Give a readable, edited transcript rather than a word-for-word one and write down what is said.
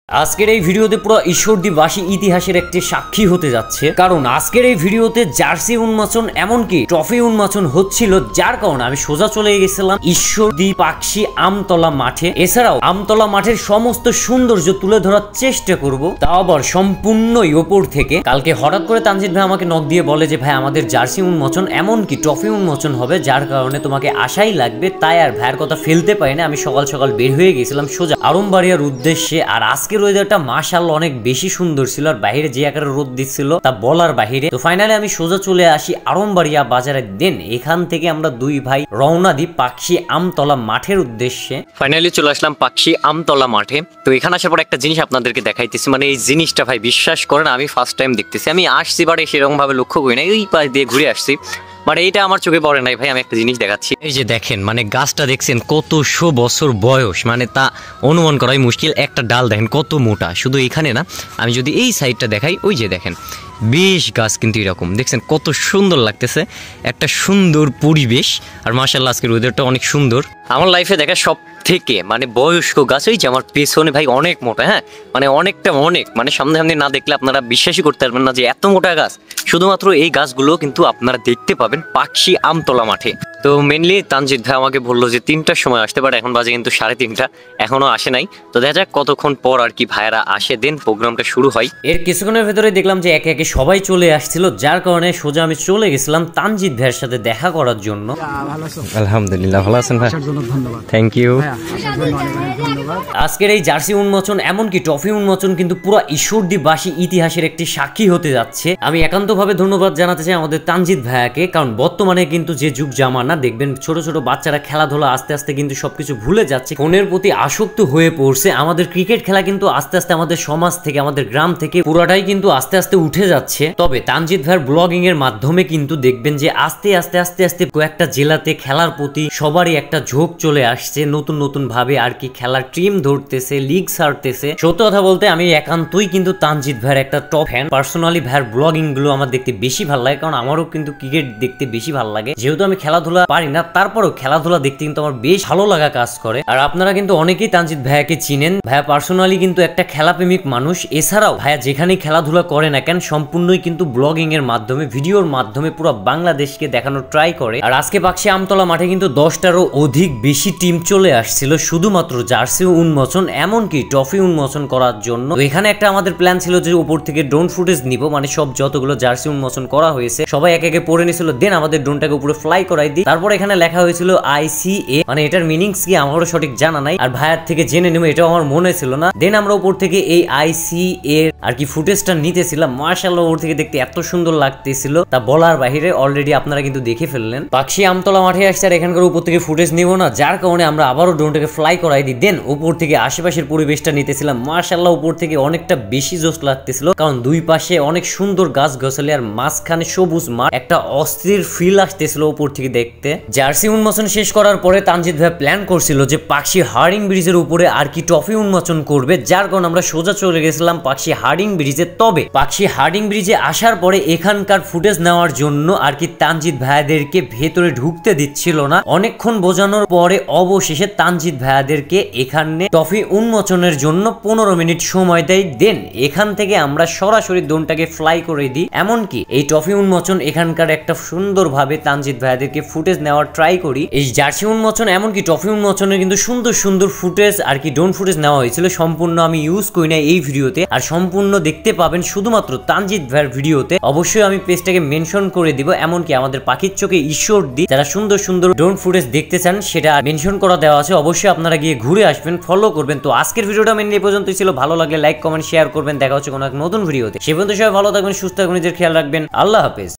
আজকের এই ভিডিওতে পুরো ঈশ্বরদীবাসী ইতিহাসের একটি সাক্ষী হতে যাচ্ছে, কারণ আজকের এই ভিডিওতে জার্সি উন্মোচন এমনকি ট্রফি উন্মোচন হচ্ছিল, যার কারণে আমি সোজা চলে গেছিলাম ঈশ্বরদী পাকশি আমতলা মাঠে। এছাড়াও আমতলা মাঠের সমস্ত সৌন্দর্য তুলে ধরার চেষ্টা করব, তাও আবার সম্পূর্ণই ওপর থেকে। কালকে হঠাৎ করে তানজিদ ভাই আমাকে নক দিয়ে বলে যে ভাই আমাদের জার্সি উন্মোচন এমনকি ট্রফি উন্মোচন হবে, যার কারণে তোমাকে আসাই লাগবে। তাই আর ভাইয়ের কথা ফেলতে পারি না, আমি সকাল সকাল বের হয়ে গেছিলাম সোজা আরমবাড়িয়ার উদ্দেশ্যে। আর আজকে ওয়েদারটা মাশাআল্লাহ অনেক বেশি সুন্দর ছিল, আর বাইরে যে আকারে রোদ দিচ্ছিল তা বলার বাহিরে। তো ফাইনালি আমি সোজা চলে আসি আরমবাড়িয়া বাজারে। দেন এখান থেকে আমরা দুই ভাই রওনা দিই পাকশি আমতলা মাঠের উদ্দেশ্যে। ফাইনালি চলে আসলাম পাকশি আমতলা মাঠে। তো এখানে আসার পর একটা জিনিস আপনাদেরকে দেখাইতেছি, মানে এই জিনিসটা ভাই বিশ্বাস করেন আমি ফার্স্ট টাইম দেখতেছি। আমি আসছি বারে সেরকম ভাবে লক্ষ্য করি না, এই পাশ দিয়ে ঘুরে আসছি, মানে এইটা আমার চোখে পড়ে নাই ভাই। আমি একটা জিনিস দেখাচ্ছি, এই যে দেখেন, মানে গাছটা দেখছেন কতশো বছর বয়স, মানে তা অনুমান করাই মুশকিল। একটা ডাল দেখেন কত মোটা। শুধু এখানে না, আমি যদি এই সাইডটা দেখাই, ওই যে দেখেন বেশ গাছ কিন্তু এরকম দেখছেন কত সুন্দর লাগতেছে, একটা সুন্দর পরিবেশ। আর মাশাআল্লাহ আজকের ওয়েদারটা অনেক সুন্দর। আমার লাইফে দেখা সব থেকে মানে বয়স্ক গাছ ওই যে আমার পেছনে ভাই, অনেক মোটা। হ্যাঁ মানে অনেকটা অনেক, মানে সামনে সামনে না দেখলে আপনারা বিশ্বাসই করতে পারবেন না যে এত মোটা গাছ। শুধুমাত্র এই গাছগুলো কিন্তু আপনারা দেখতে পাবেন পাকশি আমতলা মাঠে। তো মেনলি তানজিদ ভাই আমাকে বললো যে 3টার সময় আসতে পারে, এখন বাজে কিন্তু 3:30, এখনো আসে নাই। তো দেখা যাক কতক্ষণ পর আর কি ভাইয়ারা আসে, দেন প্রোগ্রামটা শুরু হয়। এর কিছুক্ষণের ভেতরে দেখলাম যে একে একে সবাই চলে আসছিল, যার কারণে সোজা আমি চলে গেছিলাম তানজিদ ভাইয়ের সাথে দেখা করার জন্য। আলহামদুলিল্লাহ ভালো আছেন ভাই? Thank you. আজকের এই জার্সি উন্মোচন এমনকি ট্রফি উন্মোচন কিন্তু পুরো ঈশ্বরদীবাসী ইতিহাসের একটি সাক্ষী হতে যাচ্ছে। আমি একান্তভাবে ধন্যবাদ জানাতে চাই আমাদের তানজিদ ভাইয়াকে, কারণ বর্তমানে কিন্তু যে যুগ জামানা দেখবেন ছোট ছোট বাচ্চারা খেলাধুলা আস্তে আস্তে কিন্তু সবকিছু ভুলে যাচ্ছে, ফোনের প্রতি আসক্ত হয়ে পড়ছে। আমাদের ক্রিকেট খেলা কিন্তু আস্তে আস্তে আমাদের সমাজ থেকে, আমাদের গ্রাম থেকে পুরাটাই কিন্তু আস্তে আস্তে উঠে যাচ্ছে। তবে তানজিদ ভাইয়ের ব্লগিং এর মাধ্যমে কিন্তু দেখবেন যে আস্তে আস্তে আস্তে আস্তে কয়েকটা জেলাতে খেলার প্রতি সবারই একটা ঝোঁক চলে আসছে, নতুন নতুন ভাবে আর কি খেলার টিম ধরতেছে, লিগ ছাড়তেছে। সত্য কথা বলতে আমি একান্তই কিন্তু তানজিদ ভাইয়ের একটা টপ ফ্যান। পার্সোনালি ভাইয়ের ব্লগিং গুলো আমার দেখতে বেশি ভালো লাগে, কারণ আমারও কিন্তু ক্রিকেট দেখতে বেশি ভালো লাগে। যেহেতু আমি খেলাধুলা পারি না, তারপরেও খেলাধুলা দেখতে কিন্তু আমার বেশ ভালো লাগা কাজ করে। আর আপনারা কিন্তু অনেকেই তানজিদ ভাইয়াকে চিনেন। ভাইয়া পার্সোনালি কিন্তু একটা খেলাপ্রেমিক মানুষ। এছাড়াও ভাইয়া যেখানে খেলাধুলা করে না কেন সম্পূর্ণই কিন্তু ব্লগিং এর মাধ্যমে, ভিডিওর মাধ্যমে পুরো বাংলাদেশকে দেখানোর ট্রাই করে। আর আজকে পাকশি আমতলা মাঠে কিন্তু 10টারও অধিক বেশি টিম চলে আসছিল শুধুমাত্র জার্সি উন্মোচন এমনকি ট্রফি উন্মোচন করার জন্য। তো এখানে একটা আমাদের প্ল্যান ছিল যে উপর থেকে ড্রোন ফুটেজ নিব, মানে সব যতগুলো জার্সি উন্মোচন করা হয়েছে সবাই এক একে পড়ে নিয়েছিল, দেন আমাদের ড্রোনটাকে উপরে ফ্লাই করাই দিই। তারপর এখানে লেখা হয়েছিল ICA, মানে এটার মিনিংস কি আমারও সঠিক জানা নাই, আর ভাইয়ার থেকে জেনে নেব এটাও আমার মনে ছিল না। দেন আমরা উপর থেকে এই ICA আর কি ফুটেজটা নিতেছিলাম। মাশাআল্লাহ উপর থেকে দেখতে এত সুন্দর লাগতেছিল তা বলার বাহিরে। অলরেডি আপনারা কিন্তু দেখে ফেললেন। পাকশি আমতলা মাঠে আসছে আর এখানকার উপর থেকে ফুটেজ নিব না, যার কারণে আমরা আবারও ড্রোনটাকে ফ্লাই করাই দিই। দেন উপর থেকে আশেপাশের পরিবেশটা নিতেছিলাম। মাশাআল্লাহ উপর থেকে অনেকটা বেশি জোশ লাগতেছিল, কারণ দুই পাশে অনেক সুন্দর গাছ গাছালি আর মাঝখানে সবুজ মাঠ, একটা অস্থির ফিল আসতেছিল উপর থেকে দেখতে। জার্সি উন্মোচন শেষ করার পরে তানজিদ ভাই প্ল্যান করছিল যে পাকশি হার্ডিং ব্রিজের উপরে আর কি ট্রফি উন্মোচন করবে, যার কারণে আমরা সোজা চলে গেছিলাম পাকশি হার্ডিং ব্রিজে। তবে পাকশি হার্ডিং ব্রিজে আসার পরে এখানকার ফুটেজ নেওয়ার জন্য আর কি তানজিদ ভাইয়াদেরকে ভেতরে ঢুকতে দিচ্ছিল না। অনেকক্ষণ বোঝানোর পরে অবশেষে তানজিদ ভাইয়াদেরকে এখানে ট্রফি উন্মোচনের জন্য 15 মিনিট সময় দেয়। দেন এখান থেকে আমরা সরাসরি ড্রোনটাকে ফ্লাই করে দিই। এমনকি এই ট্রফি উন্মোচন এখানকার একটা সুন্দরভাবে তানজিদ ভাইয়াদেরকে ফুটেজ নেওয়ার ট্রাই করি। এই জার্সি উন্মোচন এমনকি ট্রফি উন্মোচনের কিন্তু সুন্দর সুন্দর ফুটেজ আর কি ড্রোন ফুটেজ নেওয়া হয়েছিল, সম্পূর্ণ আমি ইউজ করি না এই ভিডিওতে, আর সম্পূর্ণ দেখতে পাবেন শুধুমাত্র তানজিদ ভাইয়ের ভিডিওতে। অবশ্যই আমি পেজটাকে মেনশন করে দিব, এমনকি আমাদের পাখির চোখে ঈশ্বরদী যারা সুন্দর সুন্দর ড্রোন ফুটেজ দেখতে চান সেটা মেনশন করা দেওয়া আছে। অবশ্যই আপনারা গিয়ে ঘুরে আসবেন, ফলো করবেন। তো আজকের ভিডিওটা মেনলি এই পর্যন্তই ছিল। ভালো লাগলে লাইক কমেন্ট শেয়ার করবেন। দেখা হচ্ছে কোনো এক নতুন ভিডিওতে। সে পর্যন্ত সবাই ভালো থাকবেন, সুস্থ থাকবেন, নিজের খেয়াল রাখবেন। আল্লাহ হাফেজ।